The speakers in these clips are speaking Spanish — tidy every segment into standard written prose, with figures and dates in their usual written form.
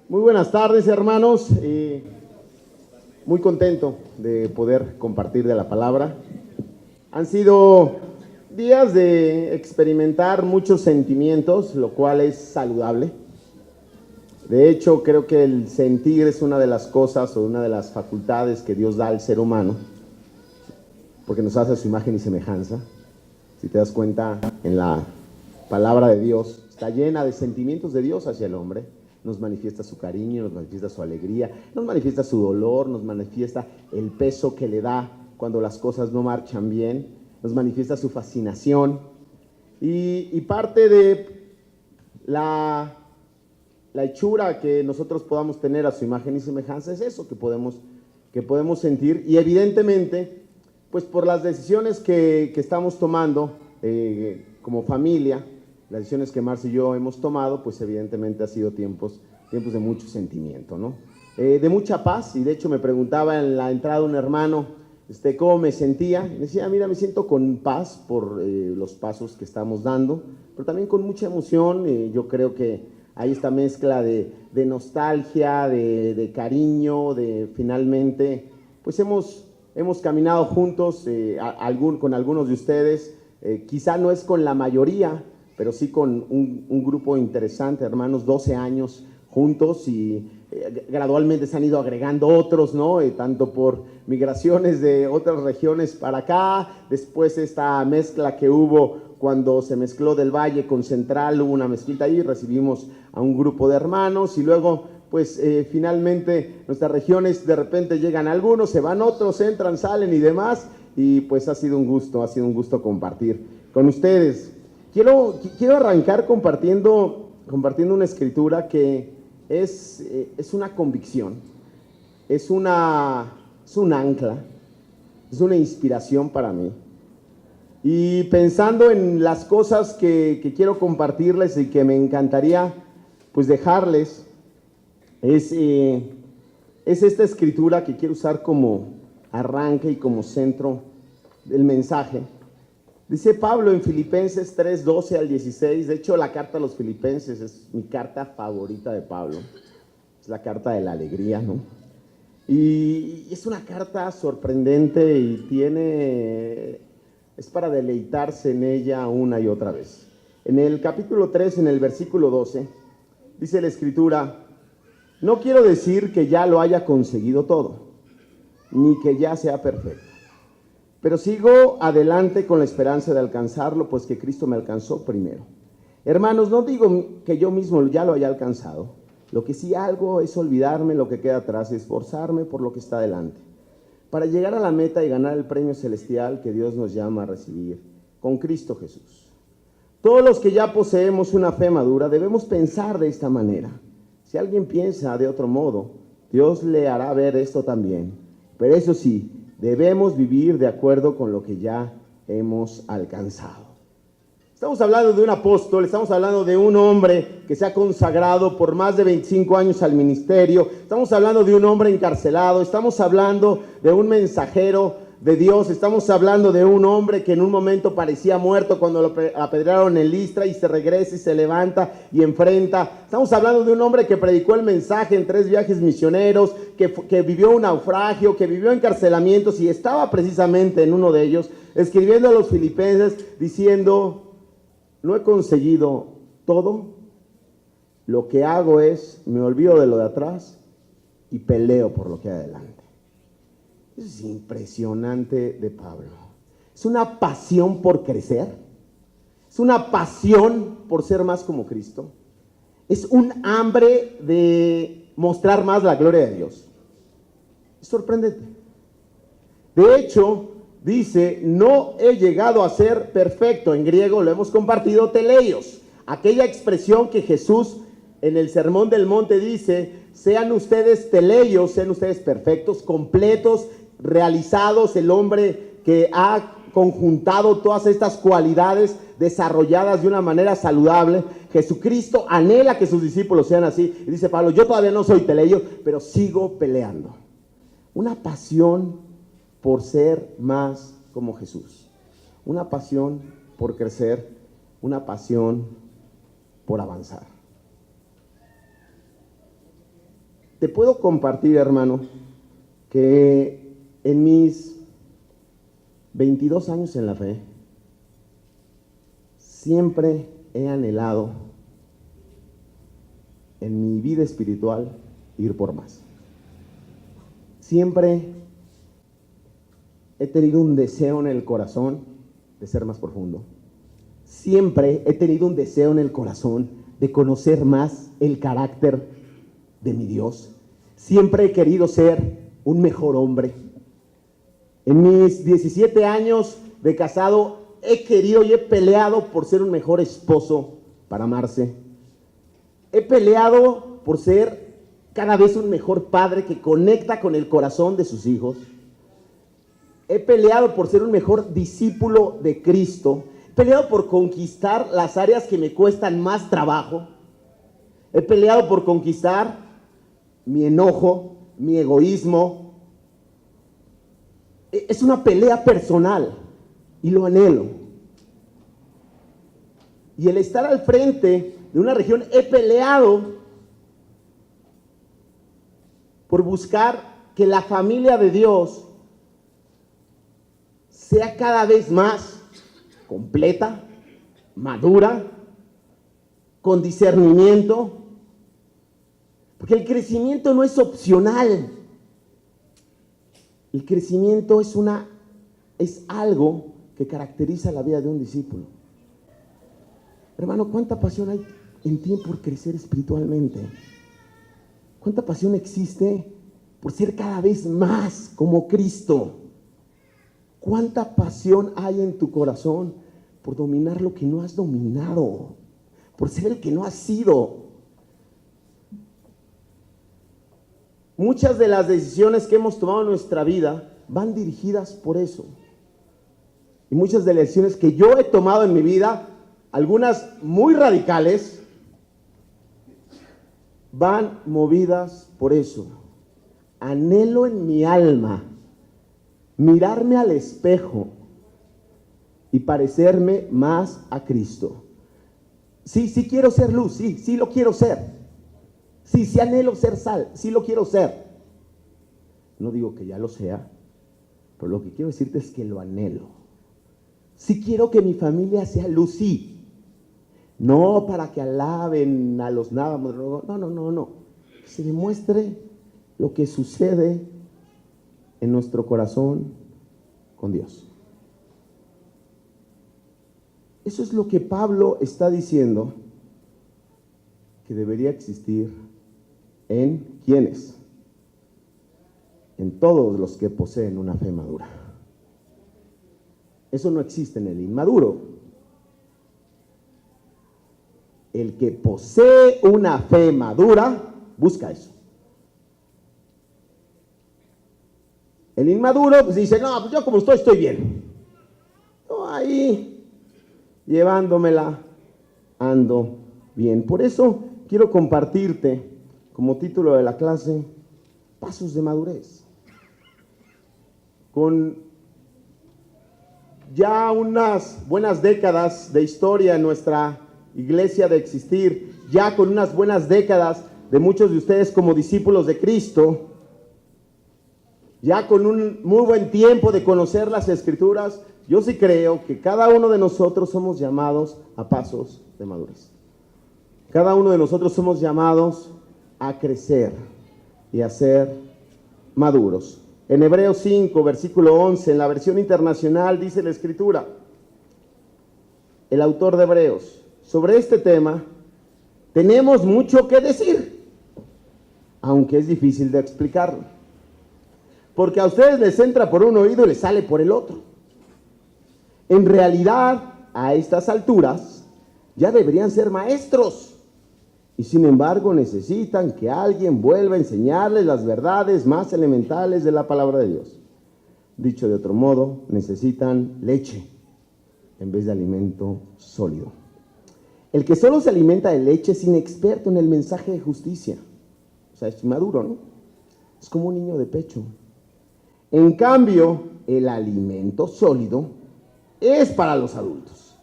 Muy buenas tardes, hermanos. Muy contento de poder compartir de la palabra. Han sido días de experimentar muchos sentimientos, lo cual es saludable. De hecho, creo que el sentir es una de las cosas o una de las facultades que Dios da al ser humano, porque nos hace a su imagen y semejanza. Si te das cuenta, en la palabra de Dios está llena de sentimientos de Dios hacia el hombre. Nos manifiesta su cariño, nos manifiesta su alegría, nos manifiesta su dolor, nos manifiesta el peso que le da cuando las cosas no marchan bien, nos manifiesta su fascinación. Y parte de la hechura que nosotros podamos tener a su imagen y semejanza es eso, que podemos sentir. Y evidentemente, pues por las decisiones que estamos tomando como familia, las decisiones que Marcia y yo hemos tomado, pues evidentemente ha sido tiempos de mucho sentimiento, ¿no? De mucha paz. Y de hecho me preguntaba en la entrada un hermano cómo me sentía. Y me decía, mira, me siento con paz por los pasos que estamos dando, pero también con mucha emoción. Yo creo que hay esta mezcla de nostalgia, de cariño, de finalmente, pues hemos caminado juntos con algunos de ustedes. Quizá no es con la mayoría, pero sí con un grupo interesante, hermanos, 12 años juntos, y gradualmente se han ido agregando otros, ¿no? Tanto por migraciones de otras regiones para acá, después esta mezcla que hubo cuando se mezcló del Valle con Central, hubo una mezquita ahí, recibimos a un grupo de hermanos, y luego pues finalmente nuestras regiones de repente llegan algunos, se van otros, entran, salen y demás, y pues ha sido un gusto compartir con ustedes. Quiero arrancar compartiendo una escritura que es una convicción, es un ancla, es una inspiración para mí. Y pensando en las cosas que quiero compartirles y que me encantaría pues dejarles, es esta escritura que quiero usar como arranque y como centro del mensaje. Dice Pablo en Filipenses 3, 12 al 16, de hecho la carta a los Filipenses es mi carta favorita de Pablo, es la carta de la alegría, ¿no? Y es una carta sorprendente y es para deleitarse en ella una y otra vez. En el capítulo 3, en el versículo 12, dice la escritura, no quiero decir que ya lo haya conseguido todo, ni que ya sea perfecto. Pero sigo adelante con la esperanza de alcanzarlo, pues que Cristo me alcanzó primero. Hermanos, no digo que yo mismo ya lo haya alcanzado. Lo que sí hago es olvidarme lo que queda atrás y esforzarme por lo que está delante, para llegar a la meta y ganar el premio celestial que Dios nos llama a recibir con Cristo Jesús. Todos los que ya poseemos una fe madura debemos pensar de esta manera. Si alguien piensa de otro modo, Dios le hará ver esto también. Pero eso sí, debemos vivir de acuerdo con lo que ya hemos alcanzado. Estamos hablando de un apóstol, estamos hablando de un hombre que se ha consagrado por más de 25 años al ministerio, estamos hablando de un hombre encarcelado, estamos hablando de un mensajero de Dios, estamos hablando de un hombre que en un momento parecía muerto cuando lo apedrearon en Listra y se regresa y se levanta y enfrenta. Estamos hablando de un hombre que predicó el mensaje en 3 viajes misioneros, que vivió un naufragio, que vivió encarcelamientos y estaba precisamente en uno de ellos escribiendo a los filipenses diciendo, no he conseguido todo, lo que hago es, me olvido de lo de atrás y peleo por lo que hay adelante. Eso es impresionante de Pablo. Es una pasión por crecer, es una pasión por ser más como Cristo, es un hambre de mostrar más la gloria de Dios. Es sorprendente. De hecho, dice, no he llegado a ser perfecto. En griego lo hemos compartido, teleios. Aquella expresión que Jesús en el Sermón del Monte dice, sean ustedes teleios, sean ustedes perfectos, completos, realizados, el hombre que ha conjuntado todas estas cualidades desarrolladas de una manera saludable. Jesucristo anhela que sus discípulos sean así. Y dice Pablo, yo todavía no soy teleio, pero sigo peleando. Una pasión por ser más como Jesús, una pasión por crecer, una pasión por avanzar. te puedo compartir, hermano, que en mis 22 años en la fe, siempre he anhelado en mi vida espiritual ir por más. Siempre he tenido un deseo en el corazón de ser más profundo. Siempre he tenido un deseo en el corazón de conocer más el carácter de mi Dios. Siempre he querido ser un mejor hombre. En mis 17 años de casado he querido y he peleado por ser un mejor esposo para Marce. He peleado por ser cada vez un mejor padre que conecta con el corazón de sus hijos. He peleado por ser un mejor discípulo de Cristo. He peleado por conquistar las áreas que me cuestan más trabajo. He peleado por conquistar mi enojo, mi egoísmo. Es una pelea personal y lo anhelo. Y el estar al frente de una región, he peleado por buscar que la familia de Dios sea cada vez más completa, madura, con discernimiento, porque el crecimiento no es opcional. El crecimiento es algo que caracteriza la vida de un discípulo. Hermano, ¿cuánta pasión hay en ti por crecer espiritualmente? ¿Cuánta pasión existe por ser cada vez más como Cristo? ¿Cuánta pasión hay en tu corazón por dominar lo que no has dominado? Por ser el que no has sido. Muchas de las decisiones que hemos tomado en nuestra vida van dirigidas por eso. Y muchas de las decisiones que yo he tomado en mi vida, algunas muy radicales, van movidas por eso. Anhelo en mi alma mirarme al espejo y parecerme más a Cristo. Sí quiero ser luz, sí lo quiero ser. Sí anhelo ser sal, sí lo quiero ser. No digo que ya lo sea, pero lo que quiero decirte es que lo anhelo. Sí quiero que mi familia sea luz, sí. No para que alaben a los nábamos, no. Que se demuestre lo que sucede en nuestro corazón con Dios. Eso es lo que Pablo está diciendo que debería existir en ¿quiénes? En todos los que poseen una fe madura. Eso no existe en el inmaduro. El que posee una fe madura busca eso. El inmaduro pues dice, no, pues yo como estoy bien. Yo ahí llevándomela ando bien. Por eso quiero compartirte como título de la clase, pasos de madurez. Con ya unas buenas décadas de historia en nuestra iglesia de existir, ya con unas buenas décadas de muchos de ustedes como discípulos de Cristo, ya con un muy buen tiempo de conocer las Escrituras, yo sí creo que cada uno de nosotros somos llamados a pasos de madurez. Cada uno de nosotros somos llamados a crecer y a ser maduros. En Hebreos 5, versículo 11, en la versión internacional dice la Escritura, el autor de Hebreos, sobre este tema tenemos mucho que decir, aunque es difícil de explicarlo, porque a ustedes les entra por un oído y les sale por el otro. En realidad, a estas alturas, ya deberían ser maestros, y sin embargo necesitan que alguien vuelva a enseñarles las verdades más elementales de la palabra de Dios. Dicho de otro modo, necesitan leche en vez de alimento sólido. El que solo se alimenta de leche es inexperto en el mensaje de justicia. O sea, es inmaduro, ¿no? Es como un niño de pecho. En cambio, el alimento sólido es para los adultos,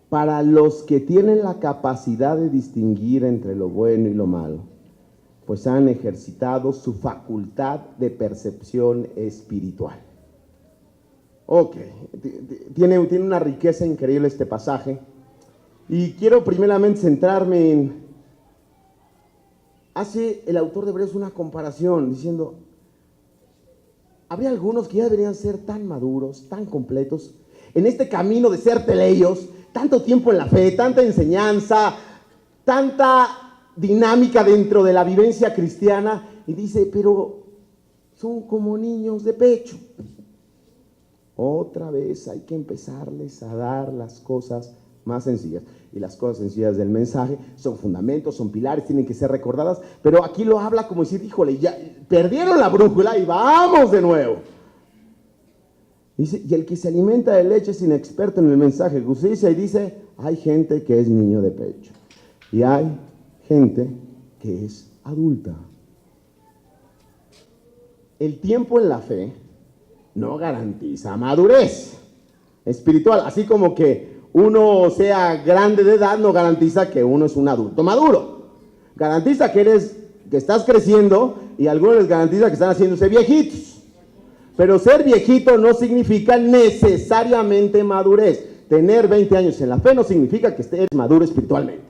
para los que tienen la capacidad de distinguir entre lo bueno y lo malo, pues han ejercitado su facultad de percepción espiritual. Ok, tiene una riqueza increíble este pasaje, y quiero primeramente centrarme en, hace el autor de Hebreos una comparación diciendo, habría algunos que ya deberían ser tan maduros, tan completos, en este camino de ser teleios, tanto tiempo en la fe, tanta enseñanza, tanta dinámica dentro de la vivencia cristiana, y dice, pero son como niños de pecho. Otra vez hay que empezarles a dar las cosas más sencillas. Y las cosas sencillas del mensaje son fundamentos, son pilares, tienen que ser recordadas, pero aquí lo habla como decir, híjole, ya perdieron la brújula y vamos de nuevo. Dice, y el que se alimenta de leche es inexperto en el mensaje de justicia, y dice, hay gente que es niño de pecho y hay gente que es adulta. El tiempo en la fe no garantiza madurez espiritual, así como que uno sea grande de edad no garantiza que uno es un adulto maduro. Garantiza que estás creciendo, y algunos les garantiza que están haciéndose viejitos. Pero ser viejito no significa necesariamente madurez. Tener 20 años en la fe no significa que estés maduro espiritualmente.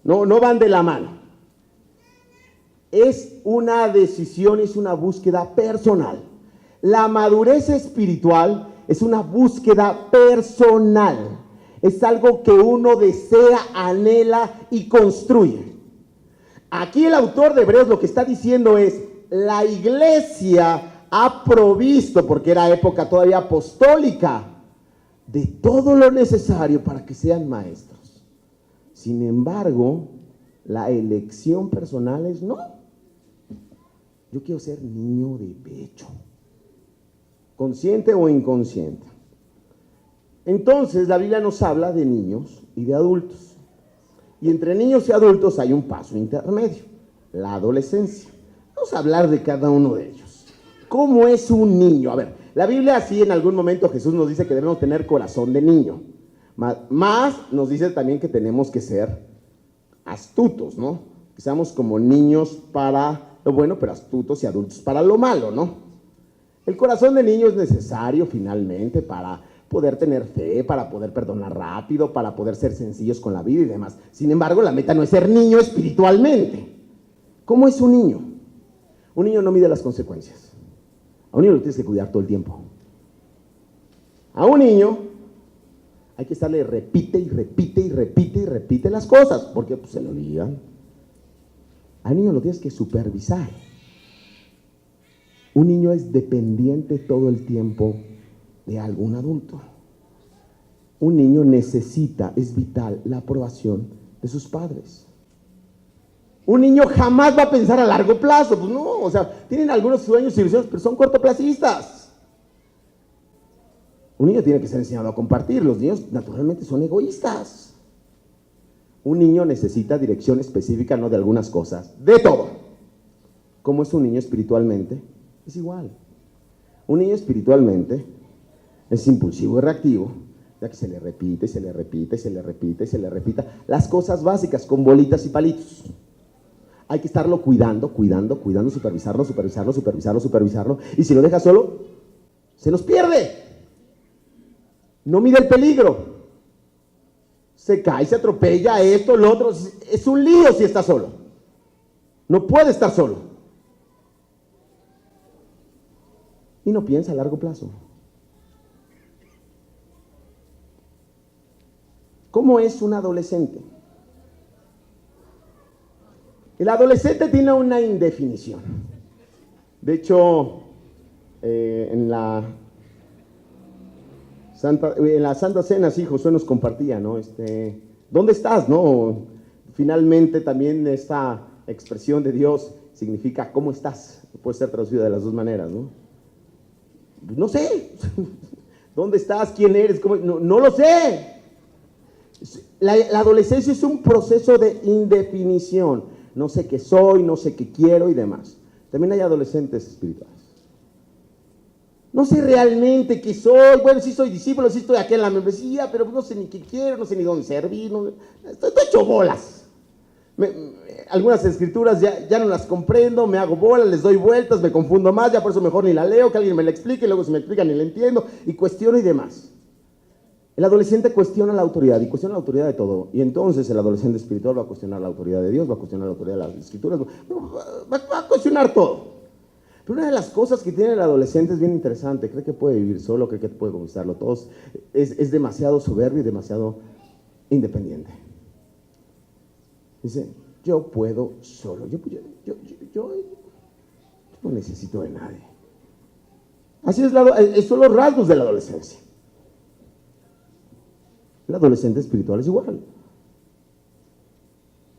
No van de la mano. Es una decisión, es una búsqueda personal. La madurez espiritual es una búsqueda personal. Es algo que uno desea, anhela y construye. Aquí el autor de Hebreos lo que está diciendo es, la iglesia ha provisto, porque era época todavía apostólica, de todo lo necesario para que sean maestros. Sin embargo, la elección personal es no. Yo quiero ser niño de pecho, consciente o inconsciente. Entonces la Biblia nos habla de niños y de adultos. Y entre niños y adultos hay un paso intermedio, la adolescencia. Vamos a hablar de cada uno de ellos. ¿Cómo es un niño? A ver, la Biblia sí en algún momento Jesús nos dice que debemos tener corazón de niño. Más nos dice también que tenemos que ser astutos, ¿no? Que seamos como niños para lo bueno, pero astutos y adultos para lo malo, ¿no? El corazón de niño es necesario finalmente para poder tener fe, para poder perdonar rápido, para poder ser sencillos con la vida y demás. Sin embargo, la meta no es ser niño espiritualmente. ¿Cómo es un niño? Un niño no mide las consecuencias. A un niño lo tienes que cuidar todo el tiempo. A un niño hay que estarle repite y repite y repite y repite las cosas, porque pues, se lo olvidan. Al niño lo tienes que supervisar. Un niño es dependiente todo el tiempo de algún adulto. Un niño necesita, es vital, la aprobación de sus padres. Un niño jamás va a pensar a largo plazo, pues no, o sea, tienen algunos sueños y ilusiones, pero son cortoplacistas. Un niño tiene que ser enseñado a compartir, los niños naturalmente son egoístas. Un niño necesita dirección específica, no de algunas cosas, de todo. ¿Cómo es un niño espiritualmente? Es igual. Un niño espiritualmente es impulsivo y reactivo, ya que se le repite, se le repite, se le repite, se le repita las cosas básicas con bolitas y palitos. Hay que estarlo cuidando, supervisarlo. Y si lo deja solo, se los pierde. No mide el peligro. Se cae, se atropella, esto, lo otro. Es un lío si está solo. No puede estar solo. Y no piensa a largo plazo. ¿Cómo es un adolescente? El adolescente tiene una indefinición. De hecho, en la Santa Cena, sí, Josué nos compartía, ¿no? ¿Dónde estás, no? Finalmente también esta expresión de Dios significa ¿cómo estás? Puede ser traducida de las dos maneras, ¿no? No sé. ¿Dónde estás? ¿Quién eres? ¿Cómo? No lo sé. La adolescencia es un proceso de indefinición. No sé qué soy, no sé qué quiero y demás. También hay adolescentes espirituales. No sé realmente qué soy. Bueno, sí soy discípulo, sí estoy aquí en la membresía, pero no sé ni qué quiero, no sé ni dónde servir. Estoy hecho bolas. Algunas escrituras ya no las comprendo, me hago bola, les doy vueltas, me confundo más, ya por eso mejor ni la leo, que alguien me la explique, y luego si me explica ni la entiendo, y cuestiono y demás. El adolescente cuestiona la autoridad, y cuestiona la autoridad de todo, y entonces el adolescente espiritual va a cuestionar la autoridad de Dios, va a cuestionar la autoridad de las escrituras, va a cuestionar todo. Pero una de las cosas que tiene el adolescente es bien interesante, cree que puede vivir solo, cree que puede conquistarlo todo, es demasiado soberbio y demasiado independiente. Dice, yo puedo solo, yo no necesito de nadie. Así son los rasgos de la adolescencia. El adolescente espiritual es igual.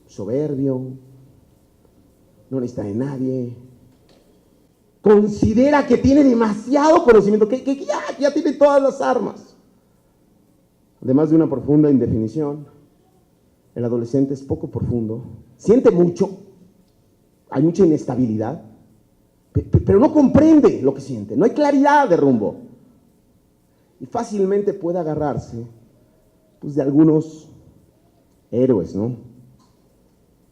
Soberbio, no necesita de nadie. Considera que tiene demasiado conocimiento, que ya tiene todas las armas. Además de una profunda indefinición, el adolescente es poco profundo, siente mucho, hay mucha inestabilidad, pero no comprende lo que siente, no hay claridad de rumbo. Y fácilmente puede agarrarse pues, de algunos héroes, ¿no?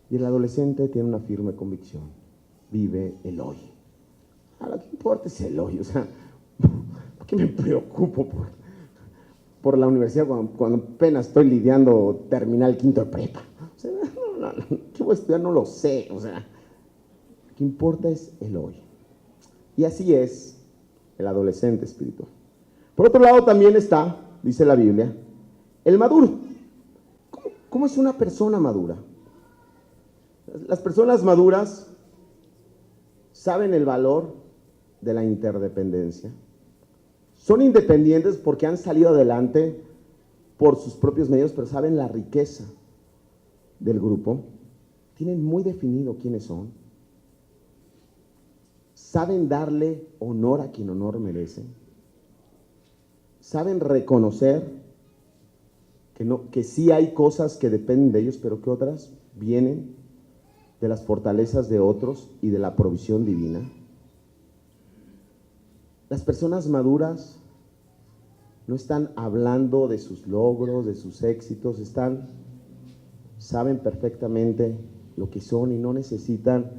Y el adolescente tiene una firme convicción, vive el hoy. A lo que importa es el hoy, o sea, ¿por qué me preocupo por la universidad cuando apenas estoy lidiando terminar el quinto de prepa? O sea, ¿qué voy a estudiar? No lo sé, o sea, lo que importa es el hoy. Y así es el adolescente espiritual. Por otro lado también está, dice la Biblia, el maduro. ¿Cómo es una persona madura? Las personas maduras saben el valor de la interdependencia. Son independientes porque han salido adelante por sus propios medios, pero saben la riqueza del grupo. Tienen muy definido quiénes son. Saben darle honor a quien honor merece. Saben reconocer que sí hay cosas que dependen de ellos, pero que otras vienen de las fortalezas de otros y de la provisión divina. Las personas maduras no están hablando de sus logros, de sus éxitos, saben perfectamente lo que son y no necesitan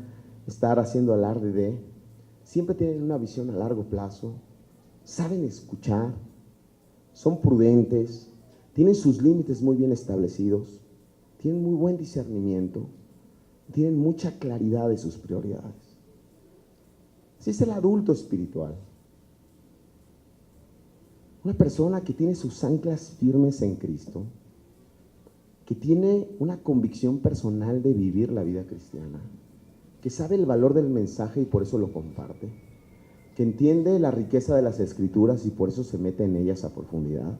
estar haciendo alarde de. Siempre tienen una visión a largo plazo, saben escuchar, son prudentes, tienen sus límites muy bien establecidos, tienen muy buen discernimiento, tienen mucha claridad de sus prioridades. Así es el adulto espiritual. Una persona que tiene sus anclas firmes en Cristo, que tiene una convicción personal de vivir la vida cristiana, que sabe el valor del mensaje y por eso lo comparte, que entiende la riqueza de las Escrituras y por eso se mete en ellas a profundidad,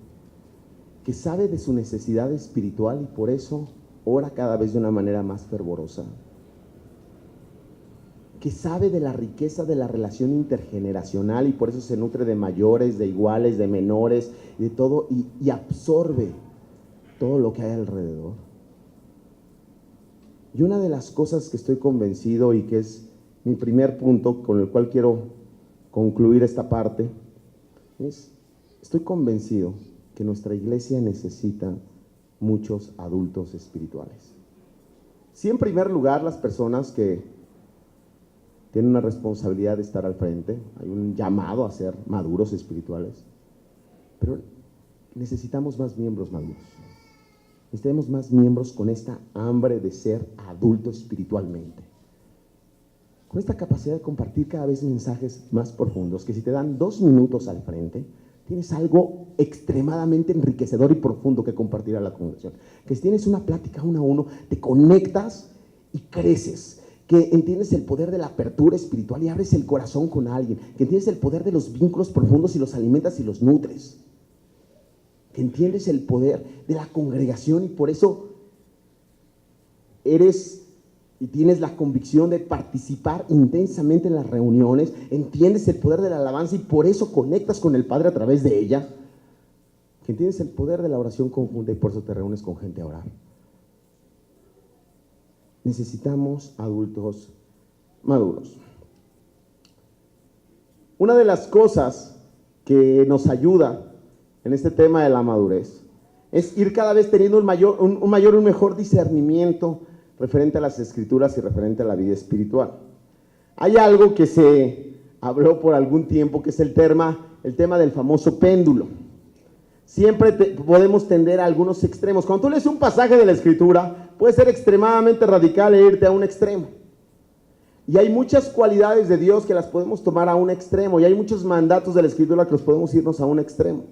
que sabe de su necesidad espiritual y por eso ora cada vez de una manera más fervorosa, que sabe de la riqueza de la relación intergeneracional y por eso se nutre de mayores, de iguales, de menores, de todo, y absorbe todo lo que hay alrededor. Y una de las cosas que estoy convencido y que es mi primer punto con el cual quiero concluir esta parte, estoy convencido que nuestra iglesia necesita muchos adultos espirituales. Sí, en primer lugar, las personas que tienen una responsabilidad de estar al frente, hay un llamado a ser maduros espirituales, pero necesitamos más miembros maduros. Necesitamos más miembros con esta hambre de ser adulto espiritualmente, con esta capacidad de compartir cada vez mensajes más profundos, que si te dan 2 minutos al frente, tienes algo extremadamente enriquecedor y profundo que compartir a la congregación. Que si tienes una plática 1 a 1, te conectas y creces. Que entiendes el poder de la apertura espiritual y abres el corazón con alguien. Que entiendes el poder de los vínculos profundos y los alimentas y los nutres. Que entiendes el poder de la congregación y por eso eres y tienes la convicción de participar intensamente en las reuniones, entiendes el poder de la alabanza y por eso conectas con el Padre a través de ella, que entiendes el poder de la oración conjunta y por eso te reúnes con gente a orar. Necesitamos adultos maduros. Una de las cosas que nos ayuda en este tema de la madurez es ir cada vez teniendo un mejor discernimiento referente a las Escrituras y referente a la vida espiritual. Hay algo que se habló por algún tiempo, que es el tema del famoso péndulo. Siempre podemos tender a algunos extremos. Cuando tú lees un pasaje de la Escritura, puede ser extremadamente radical e irte a un extremo. Y hay muchas cualidades de Dios que las podemos tomar a un extremo, y hay muchos mandatos de la Escritura que los podemos irnos a un extremo.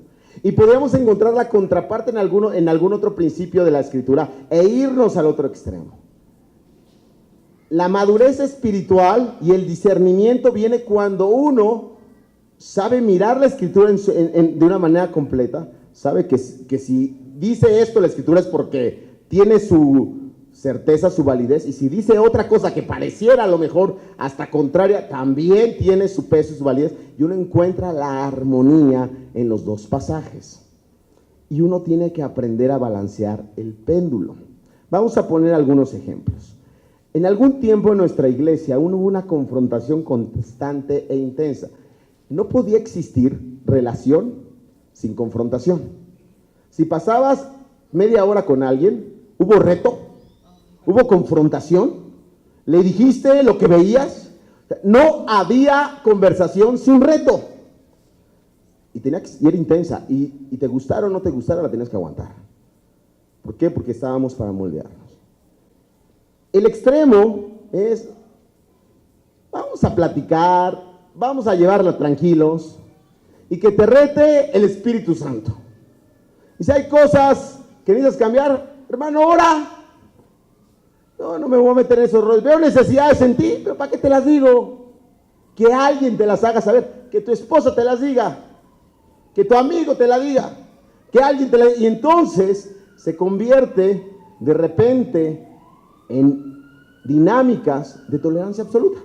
Y podemos encontrar la contraparte en algún otro principio de la Escritura e irnos al otro extremo. La madurez espiritual y el discernimiento viene cuando uno sabe mirar la Escritura de una manera completa, sabe que si dice esto la Escritura es porque tiene su certeza, su validez, y si dice otra cosa que pareciera a lo mejor hasta contraria, también tiene su peso y su validez, y uno encuentra la armonía en los dos pasajes. Y uno tiene que aprender a balancear el péndulo. Vamos a poner algunos ejemplos. En algún tiempo en nuestra iglesia hubo una confrontación constante e intensa. No podía existir relación sin confrontación. Si pasabas media hora con alguien, hubo reto, hubo confrontación, le dijiste lo que veías, no había conversación sin reto. Y era intensa, y te gustara o no te gustara, la tenías que aguantar. ¿Por qué? Porque estábamos para moldearnos. El extremo es, vamos a platicar, vamos a llevarla tranquilos, y que te rete el Espíritu Santo. Y si hay cosas que necesitas cambiar, hermano, ora. No me voy a meter en esos rollos. Veo necesidades en ti, pero ¿para qué te las digo? Que alguien te las haga saber, que tu esposa te las diga, que tu amigo te la diga, que alguien te la diga. Y entonces se convierte de repente en dinámicas de tolerancia absoluta.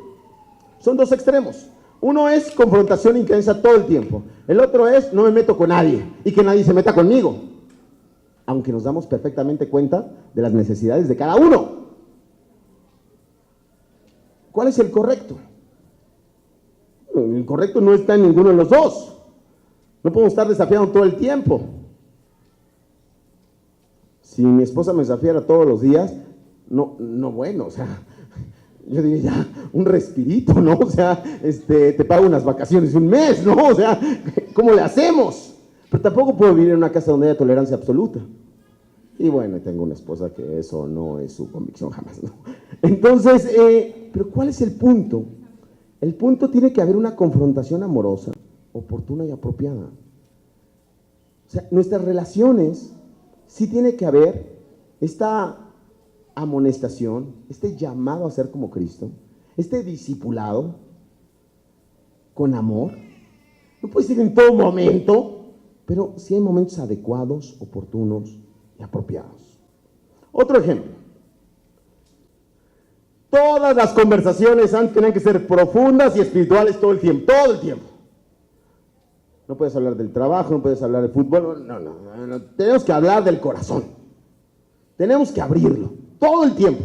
Son dos extremos. Uno es confrontación intensa todo el tiempo. El otro es no me meto con nadie y que nadie se meta conmigo. Aunque nos damos perfectamente cuenta de las necesidades de cada uno. ¿Cuál es el correcto? El correcto no está en ninguno de los dos. No podemos estar desafiando todo el tiempo. Si mi esposa me desafiara todos los días, bueno, o sea, yo diría ya, un respirito, ¿no? O sea, te pago unas vacaciones un mes, ¿no? O sea, ¿cómo le hacemos? Pero tampoco puedo vivir en una casa donde haya tolerancia absoluta. Y bueno, tengo una esposa que eso no es su convicción jamás, ¿no? Entonces, pero ¿cuál es el punto? El punto tiene que haber una confrontación amorosa, oportuna y apropiada. O sea, nuestras relaciones sí tiene que haber esta amonestación, este llamado a ser como Cristo, este discipulado con amor. No puede ser en todo momento, pero sí hay momentos adecuados, oportunos y apropiados. Otro ejemplo. Todas las conversaciones tienen que ser profundas y espirituales todo el tiempo, todo el tiempo. No puedes hablar del trabajo, no puedes hablar de fútbol, no. Tenemos que hablar del corazón. Tenemos que abrirlo todo el tiempo.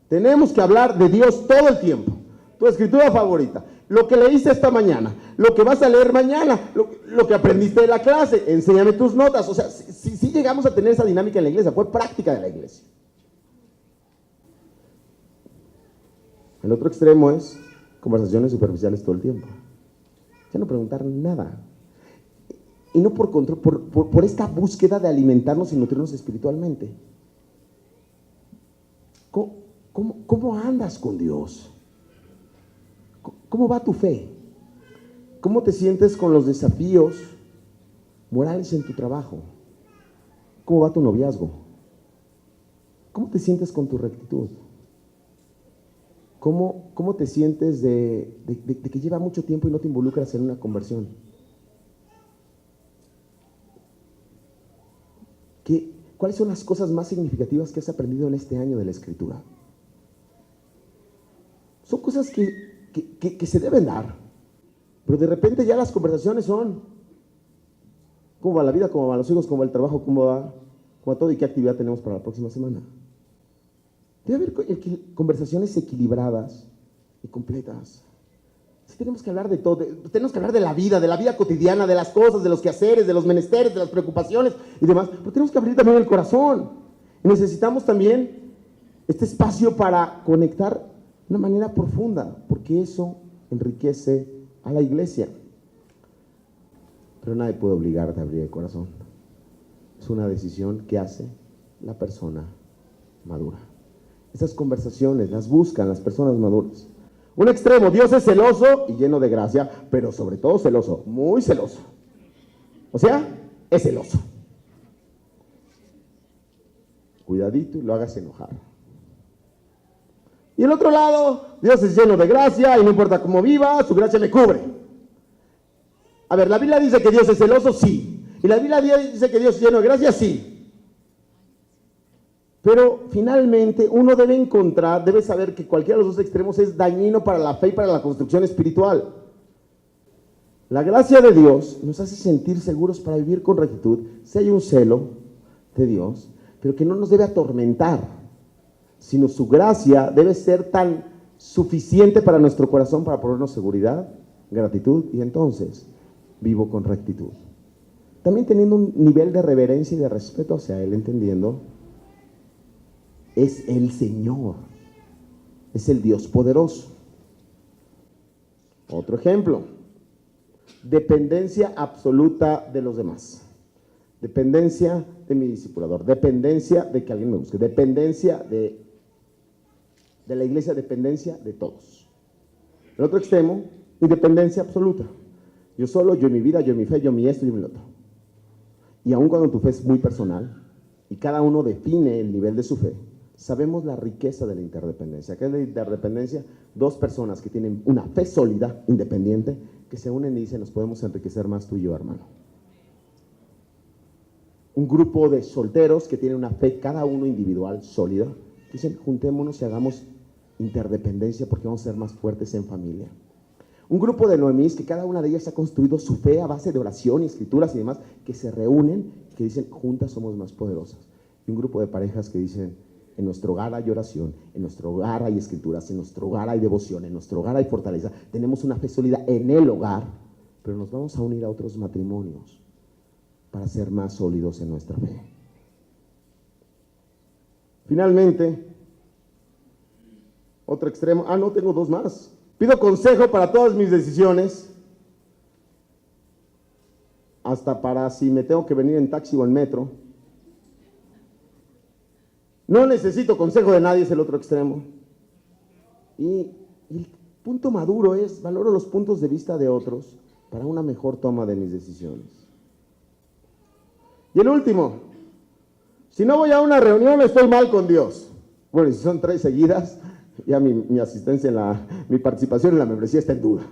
Tenemos que hablar de Dios todo el tiempo. Tu escritura favorita, lo que leíste esta mañana, lo que vas a leer mañana, lo que aprendiste de la clase, enséñame tus notas. O sea, si llegamos a tener esa dinámica en la iglesia, fue práctica de la iglesia. El otro extremo es conversaciones superficiales todo el tiempo. Ya no preguntar nada. Y no por control, por esta búsqueda de alimentarnos y nutrirnos espiritualmente. ¿Cómo andas con Dios? ¿Cómo va tu fe? ¿Cómo te sientes con los desafíos morales en tu trabajo? ¿Cómo va tu noviazgo? ¿Cómo te sientes con tu rectitud? ¿Cómo te sientes de que lleva mucho tiempo y no te involucras en una conversión? ¿Cuáles son las cosas más significativas que has aprendido en este año de la Escritura? Son cosas que se deben dar, pero de repente ya las conversaciones son ¿cómo va la vida? ¿Cómo van los hijos? ¿Cómo va el trabajo? ¿Cómo va todo? ¿Y qué actividad tenemos para la próxima semana? Debe haber conversaciones equilibradas y completas. Sí, tenemos que hablar de todo, tenemos que hablar de la vida cotidiana, de las cosas, de los quehaceres, de los menesteres, de las preocupaciones y demás, pero tenemos que abrir también el corazón. Y necesitamos también este espacio para conectar de una manera profunda, porque eso enriquece a la iglesia. Pero nadie puede obligarte a abrir el corazón. Es una decisión que hace la persona madura. Esas conversaciones las buscan las personas maduras. Un extremo, Dios es celoso y lleno de gracia, pero sobre todo celoso, muy celoso. O sea, es celoso. Cuidadito y lo hagas enojar. Y el otro lado, Dios es lleno de gracia y no importa cómo viva, su gracia me cubre. A ver, ¿la Biblia dice que Dios es celoso? Sí. ¿Y la Biblia dice que Dios es lleno de gracia? Sí. Pero finalmente uno debe saber que cualquiera de los dos extremos es dañino para la fe y para la construcción espiritual. La gracia de Dios nos hace sentir seguros para vivir con rectitud, si hay un celo de Dios, pero que no nos debe atormentar, sino su gracia debe ser tan suficiente para nuestro corazón para ponernos seguridad, gratitud, y entonces vivo con rectitud. También teniendo un nivel de reverencia y de respeto hacia Él, entendiendo, es el Señor, es el Dios poderoso. Otro ejemplo, dependencia absoluta de los demás. Dependencia de mi discipulador, dependencia de que alguien me busque, dependencia de la iglesia, dependencia de todos. El otro extremo, independencia absoluta. Yo solo, yo en mi vida, yo en mi fe, yo en mi esto, yo en mi otro. Y aun cuando tu fe es muy personal y cada uno define el nivel de su fe, sabemos la riqueza de la interdependencia. ¿Qué es la interdependencia? Dos personas que tienen una fe sólida, independiente, que se unen y dicen, nos podemos enriquecer más tú y yo, hermano. Un grupo de solteros que tienen una fe, cada uno individual, sólida, dicen, juntémonos y hagamos interdependencia porque vamos a ser más fuertes en familia. Un grupo de Noemís, que cada una de ellas ha construido su fe a base de oración y escrituras y demás, que se reúnen y que dicen, juntas somos más poderosas. Y un grupo de parejas que dicen, en nuestro hogar hay oración, en nuestro hogar hay escrituras, en nuestro hogar hay devoción, en nuestro hogar hay fortaleza. Tenemos una fe sólida en el hogar, pero nos vamos a unir a otros matrimonios para ser más sólidos en nuestra fe. Finalmente, otro extremo. No, tengo dos más. Pido consejo para todas mis decisiones, hasta para si me tengo que venir en taxi o en metro. No necesito consejo de nadie, es el otro extremo. Y el punto maduro es, valoro los puntos de vista de otros para una mejor toma de mis decisiones. Y el último, si no voy a una reunión estoy mal con Dios. Bueno, y si son 3 seguidas, ya mi asistencia, mi participación en la membresía está en duda.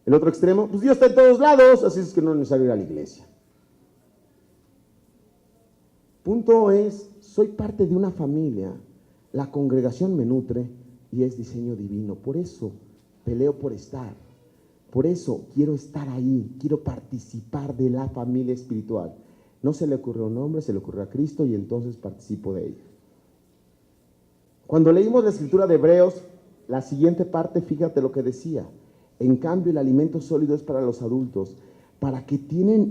El otro extremo, pues Dios está en todos lados, así es que no es necesario ir a la iglesia. Punto es, soy parte de una familia, la congregación me nutre y es diseño divino. Por eso peleo por estar, por eso quiero estar ahí, quiero participar de la familia espiritual. No se le ocurrió a un hombre, se le ocurrió a Cristo y entonces participo de ella. Cuando leímos la escritura de Hebreos, la siguiente parte, fíjate lo que decía. En cambio, el alimento sólido es para los adultos, para que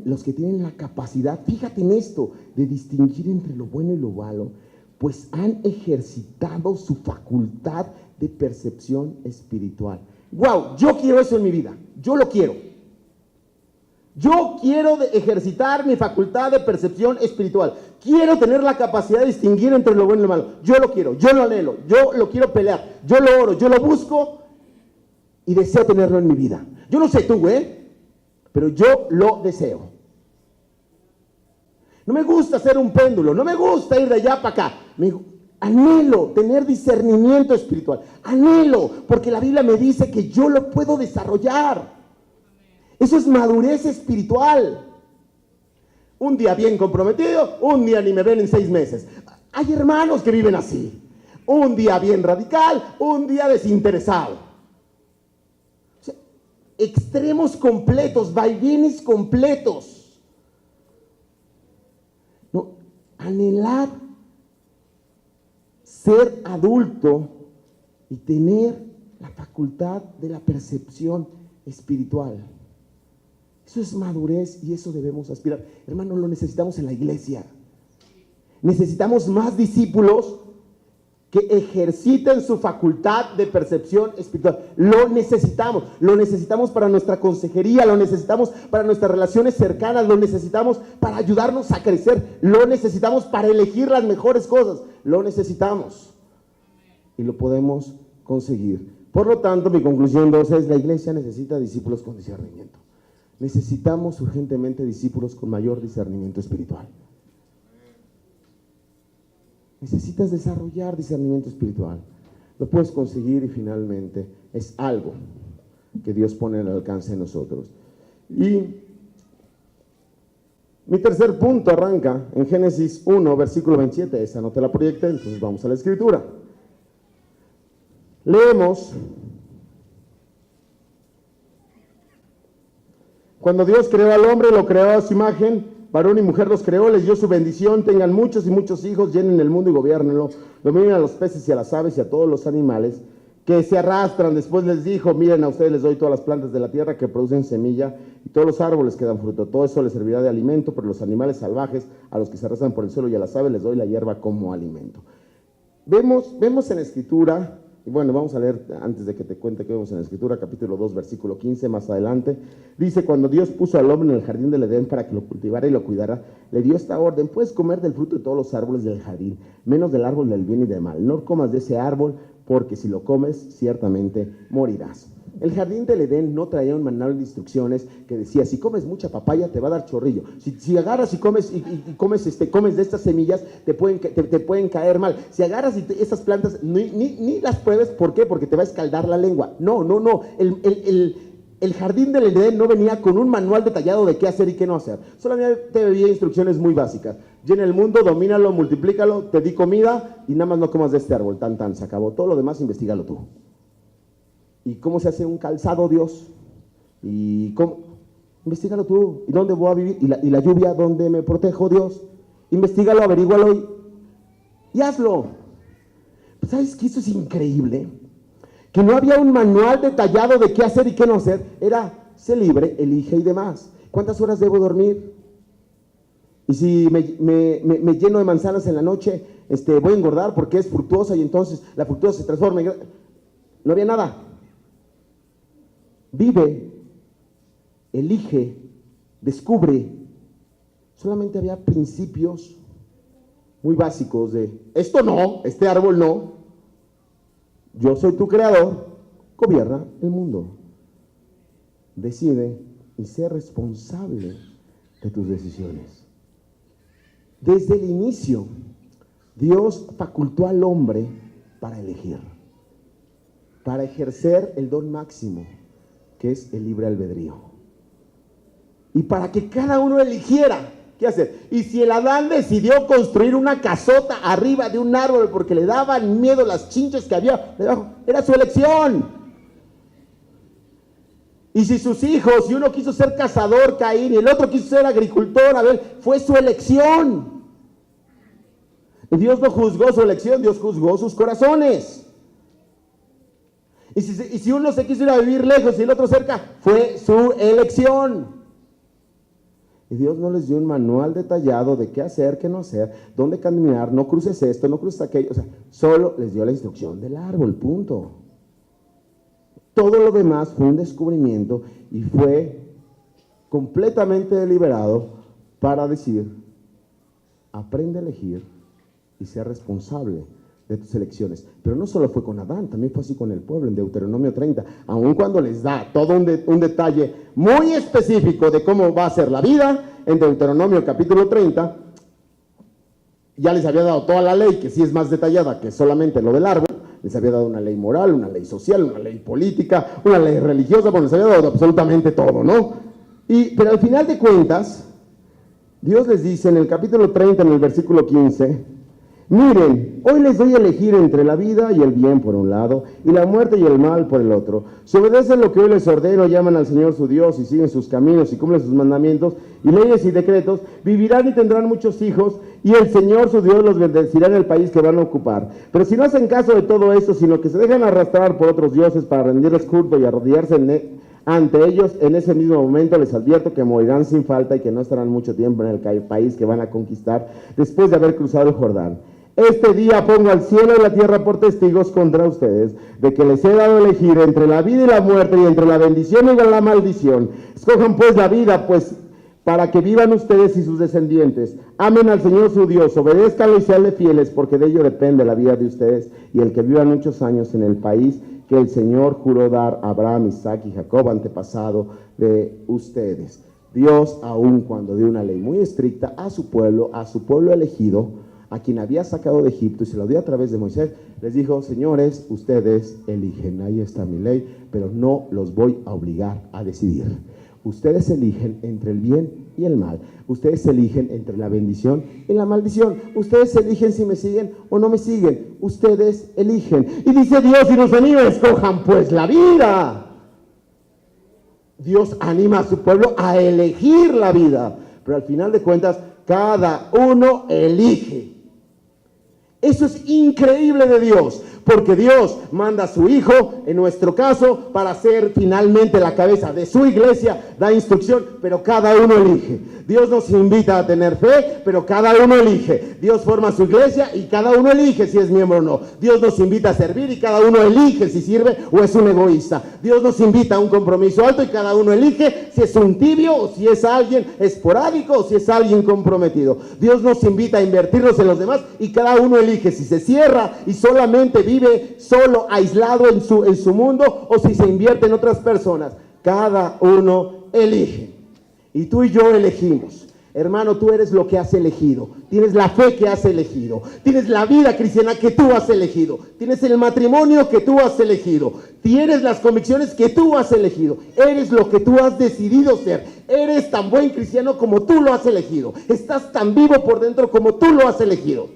los que tienen la capacidad, fíjate en esto, de distinguir entre lo bueno y lo malo, pues han ejercitado su facultad de percepción espiritual. ¡Wow! Yo quiero eso en mi vida, yo lo quiero. Yo quiero ejercitar mi facultad de percepción espiritual. Quiero tener la capacidad de distinguir entre lo bueno y lo malo. Yo lo quiero, yo lo anhelo, yo lo quiero pelear, yo lo oro, yo lo busco y deseo tenerlo en mi vida. Yo no sé tú, pero yo lo deseo. No me gusta ser un péndulo, no me gusta ir de allá para acá. Anhelo tener discernimiento espiritual. Anhelo, porque la Biblia me dice que yo lo puedo desarrollar. Eso es madurez espiritual. Un día bien comprometido, un día ni me ven en 6 meses. Hay hermanos que viven así. Un día bien radical, un día desinteresado. O sea, extremos completos, vaivenes completos. No, anhelar ser adulto y tener la facultad de la percepción espiritual. Eso es madurez y eso debemos aspirar. Hermano, lo necesitamos en la iglesia. Necesitamos más discípulos que ejerciten su facultad de percepción espiritual. Lo necesitamos para nuestra consejería, lo necesitamos para nuestras relaciones cercanas, lo necesitamos para ayudarnos a crecer, lo necesitamos para elegir las mejores cosas, lo necesitamos y lo podemos conseguir. Por lo tanto, mi conclusión 12 es: la iglesia necesita discípulos con discernimiento. Necesitamos urgentemente discípulos con mayor discernimiento espiritual. Necesitas desarrollar discernimiento espiritual. Lo puedes conseguir y finalmente es algo que Dios pone al alcance de nosotros. Y mi tercer punto arranca en Génesis 1, versículo 27. Esa no te la proyecté, entonces vamos a la escritura. Leemos: cuando Dios creó al hombre, lo creó a su imagen, varón y mujer los creó, les dio su bendición: tengan muchos y muchos hijos, llenen el mundo y gobiernenlo, dominen a los peces y a las aves y a todos los animales que se arrastran. Después les dijo: miren, a ustedes les doy todas las plantas de la tierra que producen semilla y todos los árboles que dan fruto. Todo eso les servirá de alimento, pero los animales salvajes, a los que se arrastran por el suelo y a las aves, les doy la hierba como alimento. Vemos en la escritura, y bueno, vamos a leer antes de que te cuente qué vemos en la escritura, capítulo 2, versículo 15, más adelante. Dice: cuando Dios puso al hombre en el jardín del Edén para que lo cultivara y lo cuidara, le dio esta orden: puedes comer del fruto de todos los árboles del jardín, menos del árbol del bien y del mal. No comas de ese árbol, porque si lo comes, ciertamente morirás. El jardín del Edén no traía un manual de instrucciones que decía: si comes mucha papaya te va a dar chorrillo, si agarras y comes comes de estas semillas te pueden caer mal, si agarras esas plantas ni las pruebes. ¿Por qué? Porque te va a escaldar la lengua. No, el jardín del Edén no venía con un manual detallado de qué hacer y qué no hacer. Solamente había instrucciones muy básicas: llena el mundo, domínalo, multiplícalo, te di comida y nada más no comas de este árbol, se acabó. Todo lo demás investígalo tú. ¿Y cómo se hace un calzado, Dios? ¿Y cómo? Investígalo tú. ¿Y dónde voy a vivir? ¿Y la lluvia dónde me protejo, Dios? Investígalo, averígualo y hazlo. Pues, ¿sabes qué? Eso es increíble. Que no había un manual detallado de qué hacer y qué no hacer. Era: sé libre, elige y demás. ¿Cuántas horas debo dormir? Y si me lleno de manzanas en la noche, voy a engordar porque es fructuosa y entonces la fructuosa se transforma en... No había nada. Vive, elige, descubre. Solamente había principios muy básicos de: esto no, este árbol no. Yo soy tu creador, gobierna el mundo. Decide y sé responsable de tus decisiones. Desde el inicio, Dios facultó al hombre para elegir, para ejercer el don máximo, que es el libre albedrío. Y para que cada uno eligiera qué hacer. Y si el Adán decidió construir una casota arriba de un árbol porque le daban miedo las chinches que había debajo, era su elección. Y si sus hijos, y uno quiso ser cazador, Caín, y el otro quiso ser agricultor, Abel, fue su elección. Y Dios no juzgó su elección, Dios juzgó sus corazones. Y si uno se quiso ir a vivir lejos y el otro cerca, fue su elección. Y Dios no les dio un manual detallado de qué hacer, qué no hacer, dónde caminar, no cruces esto, no cruces aquello. O sea, solo les dio la instrucción del árbol, punto. Todo lo demás fue un descubrimiento y fue completamente deliberado para decir: aprende a elegir y sea responsable de tus elecciones. Pero no solo fue con Adán, también fue así con el pueblo en Deuteronomio 30, aun cuando les da todo un detalle muy específico de cómo va a ser la vida. En Deuteronomio capítulo 30 ya les había dado toda la ley, que sí es más detallada que solamente lo del árbol. Les había dado una ley moral, una ley social, una ley política, una ley religiosa, porque les había dado absolutamente todo, ¿no? Pero al final de cuentas, Dios les dice en el capítulo 30, en el versículo 15: miren, hoy les doy a elegir entre la vida y el bien por un lado, y la muerte y el mal por el otro. Si obedecen lo que hoy les ordeno, llaman al Señor su Dios y siguen sus caminos y cumplen sus mandamientos y leyes y decretos, vivirán y tendrán muchos hijos, y el Señor su Dios los bendecirá en el país que van a ocupar. Pero si no hacen caso de todo eso, sino que se dejan arrastrar por otros dioses para rendirles culto y arrodillarse ante ellos. En ese mismo momento les advierto que morirán sin falta y que no estarán mucho tiempo en el país que van a conquistar después de haber cruzado el Jordán. Este día pongo al cielo y la tierra por testigos contra ustedes, de que les he dado a elegir entre la vida y la muerte, y entre la bendición y la maldición. Escojan pues la vida, pues para que vivan ustedes y sus descendientes. Amen al Señor su Dios, obedézcanlo y seanle fieles, porque de ello depende la vida de ustedes y el que vivan muchos años en el país que el Señor juró dar a Abraham, Isaac y Jacob, antepasado de ustedes. Dios, aun cuando dio una ley muy estricta a su pueblo elegido, a quien había sacado de Egipto, y se lo dio a través de Moisés, les dijo: señores, ustedes eligen, ahí está mi ley, pero no los voy a obligar a decidir. Ustedes eligen entre el bien y el mal. Ustedes eligen entre la bendición y la maldición. Ustedes eligen si me siguen o no me siguen. Ustedes eligen. Y dice Dios y nos anima: escojan pues la vida. Dios anima a su pueblo a elegir la vida, pero al final de cuentas cada uno elige. Eso es increíble de Dios, porque Dios manda a su Hijo, en nuestro caso, para ser finalmente la cabeza de su iglesia, da instrucción, pero cada uno elige. Dios nos invita a tener fe, pero cada uno elige. Dios forma su iglesia y cada uno elige si es miembro o no. Dios nos invita a servir y cada uno elige si sirve o es un egoísta. Dios nos invita a un compromiso alto y cada uno elige si es un tibio o si es alguien esporádico o si es alguien comprometido. Dios nos invita a invertirnos en los demás y cada uno elige si se cierra y solamente vive solo, aislado en su mundo, o si se invierte en otras personas. Cada uno elige. Y tú y yo elegimos. Hermano, tú eres lo que has elegido. Tienes la fe que has elegido. Tienes la vida cristiana que tú has elegido. Tienes el matrimonio que tú has elegido. Tienes las convicciones que tú has elegido. Eres lo que tú has decidido ser. Eres tan buen cristiano como tú lo has elegido. Estás tan vivo por dentro como tú lo has elegido.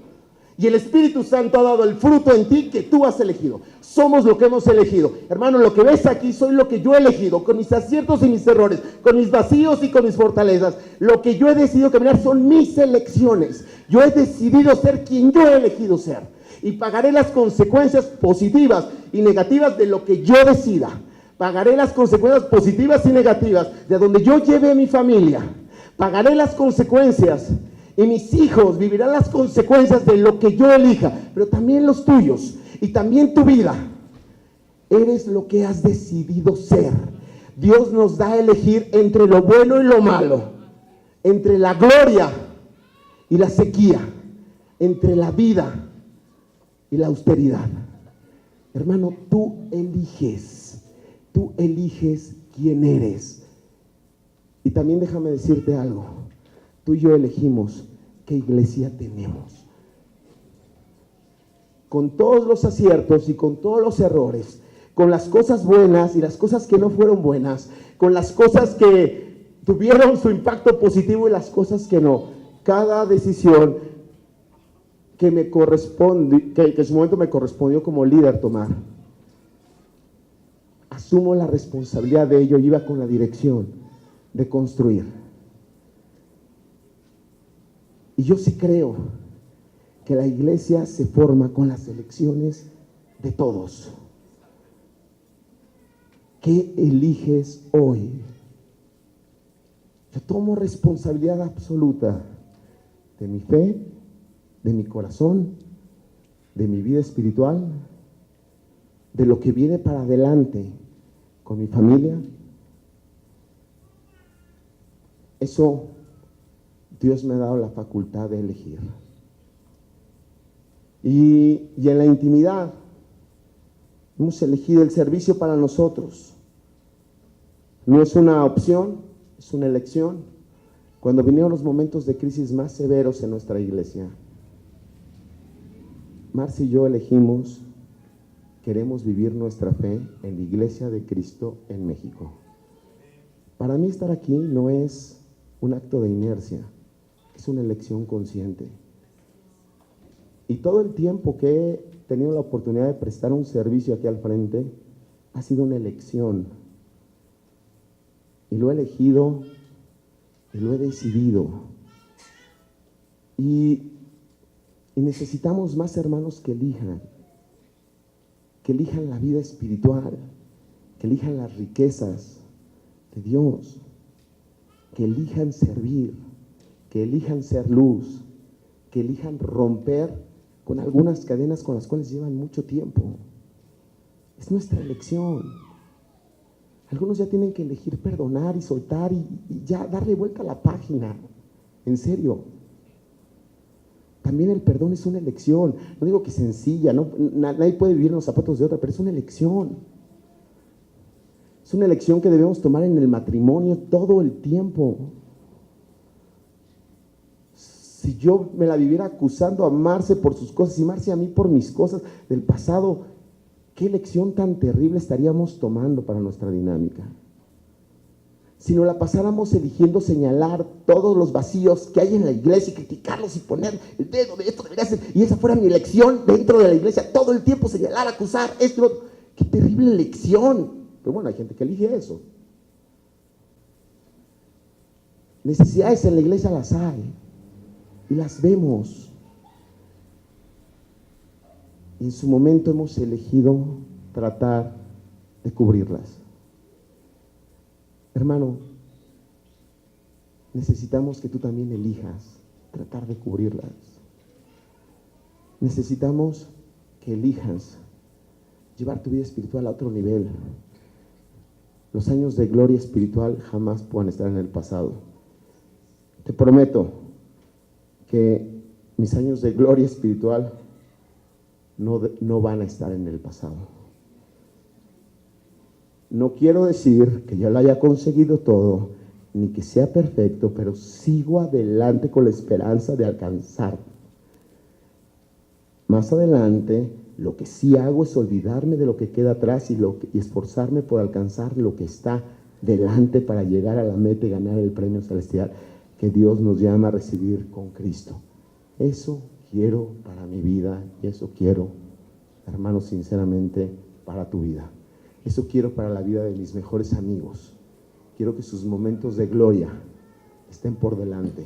Y el Espíritu Santo ha dado el fruto en ti que tú has elegido. Somos lo que hemos elegido. Hermano, lo que ves aquí soy lo que yo he elegido, con mis aciertos y mis errores, con mis vacíos y con mis fortalezas. Lo que yo he decidido caminar son mis elecciones. Yo he decidido ser quien yo he elegido ser. Y pagaré las consecuencias positivas y negativas de lo que yo decida. Pagaré las consecuencias positivas y negativas de donde yo lleve a mi familia. Pagaré las consecuencias. Y mis hijos vivirán las consecuencias de lo que yo elija, pero también los tuyos y también tu vida. Eres lo que has decidido ser. Dios nos da a elegir entre lo bueno y lo malo, entre la gloria y la sequía, entre la vida y la austeridad. Hermano, tú eliges quién eres. Y también déjame decirte algo. Tú y yo elegimos qué iglesia tenemos. Con todos los aciertos y con todos los errores, con las cosas buenas y las cosas que no fueron buenas, con las cosas que tuvieron su impacto positivo y las cosas que no. Cada decisión que me corresponde, que en su momento me correspondió como líder tomar, asumo la responsabilidad de ello y iba con la dirección de construir. Y yo sí creo que la iglesia se forma con las elecciones de todos. ¿Qué eliges hoy? Yo tomo responsabilidad absoluta de mi fe, de mi corazón, de mi vida espiritual, de lo que viene para adelante con mi familia. Eso Dios me ha dado la facultad de elegir. Y en la intimidad hemos elegido el servicio para nosotros. No es una opción, es una elección. Cuando vinieron los momentos de crisis más severos en nuestra iglesia, Marcia y yo elegimos, queremos vivir nuestra fe en la Iglesia de Cristo en México. Para mí estar aquí no es un acto de inercia. Es una elección consciente. Y todo el tiempo que he tenido la oportunidad de prestar un servicio aquí al frente, ha sido una elección. Y lo he elegido y lo he decidido. Y necesitamos más hermanos que elijan la vida espiritual, que elijan las riquezas, de Dios, que elijan servir, que elijan ser luz, que elijan romper con algunas cadenas con las cuales llevan mucho tiempo. Es nuestra elección. Algunos ya tienen que elegir perdonar y soltar y ya darle vuelta a la página. En serio. También el perdón es una elección. No digo que sencilla, ¿no? Nadie puede vivir en los zapatos de otra, pero es una elección. Es una elección que debemos tomar en el matrimonio todo el tiempo. Si yo me la viviera acusando a Marce por sus cosas y Marce a mí por mis cosas del pasado, ¿qué elección tan terrible estaríamos tomando para nuestra dinámica? Si nos la pasáramos eligiendo señalar todos los vacíos que hay en la iglesia y criticarlos y poner el dedo de esto debería ser, y esa fuera mi elección dentro de la iglesia, todo el tiempo señalar, acusar, esto, qué terrible elección. Pero bueno, hay gente que elige eso. Necesidades en la iglesia las hay y las vemos. Y en su momento hemos elegido tratar de cubrirlas. Hermano, necesitamos que tú también elijas tratar de cubrirlas. Necesitamos que elijas llevar tu vida espiritual a otro nivel. Los años de gloria espiritual jamás pueden estar en el pasado. Te prometo que mis años de gloria espiritual no van a estar en el pasado. No quiero decir que yo lo haya conseguido todo, ni que sea perfecto, pero sigo adelante con la esperanza de alcanzar. Más adelante, lo que sí hago es olvidarme de lo que queda atrás y esforzarme por alcanzar lo que está delante para llegar a la meta y ganar el premio celestial que Dios nos llama a recibir con Cristo. Eso quiero para mi vida y eso quiero, hermano, sinceramente, para tu vida. Eso quiero para la vida de mis mejores amigos. Quiero que sus momentos de gloria estén por delante.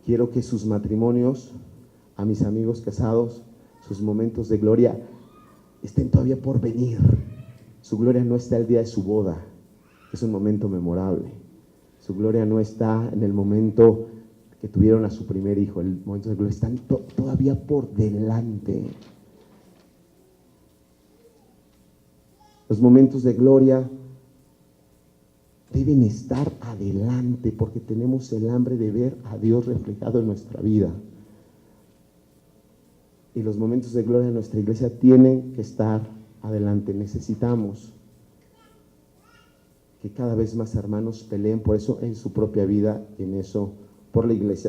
Quiero que sus matrimonios, a mis amigos casados, sus momentos de gloria estén todavía por venir. Su gloria no está el día de su boda, es un momento memorable. Su gloria no está en el momento que tuvieron a su primer hijo. El momento de gloria están todavía por delante. Los momentos de gloria deben estar adelante porque tenemos el hambre de ver a Dios reflejado en nuestra vida. Y los momentos de gloria de nuestra iglesia tienen que estar adelante. Necesitamos que cada vez más hermanos peleen por eso en su propia vida y en eso por la iglesia.